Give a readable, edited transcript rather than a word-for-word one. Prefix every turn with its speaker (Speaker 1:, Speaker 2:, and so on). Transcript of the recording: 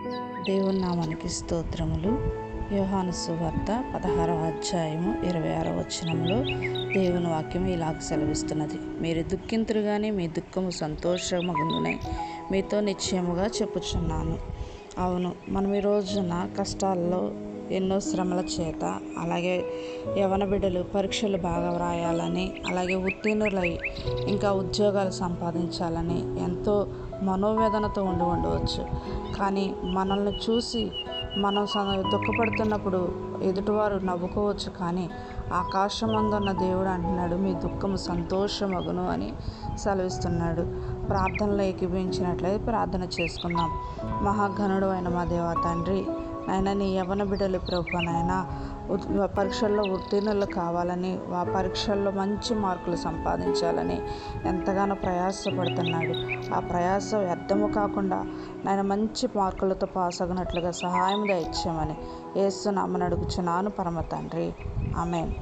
Speaker 1: దేవుని నామానికి స్తోత్రములు. యోహాను సువార్త 16వ అధ్యాయము 26వ వచనంలో దేవుని వాక్యం ఇలాగ సెలవిస్తున్నది. మీరు దుఃఖింతురు గాని మీ దుఃఖము సంతోషమగునునని మీతో నిశ్చయముగా చెప్పుచున్నాను. అవును, మనం ఈ రోజున కష్టాల్లో ఎన్నో శ్రమల చేత, అలాగే యవన బిడ్డలు పరీక్షలు బాగా వ్రాయాలని, అలాగే ఉత్తీర్ణులై ఇంకా ఉద్యోగాలు సంపాదించాలని ఎంతో మనోవేదనతో ఉండవచ్చు. కానీ మనల్ని చూసి మనం దుఃఖపడుతున్నప్పుడు ఎదుటివారు నవ్వుకోవచ్చు, కానీ ఆకాశమందున్న దేవుడు అంటున్నాడు, మీ దుఃఖము సంతోషమగును అని సెలవిస్తున్నాడు. ప్రార్థనలో ఏకీభవించినట్లయితే ప్రార్థన చేసుకుందాం. మహాఘనుడు అయిన మా దేవా తండ్రి, నాయన నీ యవన బిడ్డలు ప్రభు నాయన పరీక్షల్లో ఉత్తీర్ణులు కావాలని, ఆ పరీక్షల్లో మంచి మార్కులు సంపాదించాలని ఎంతగానో ప్రయాసపడుతున్నాడు. ఆ ప్రయాస వ్యర్థము కాకుండా నాయన మంచి మార్కులతో పాస్ అగినట్లుగా సహాయం దయచేయమని యేసు నామమున అడుగుచున్నాను పరమ తండ్రి. ఆమేన్.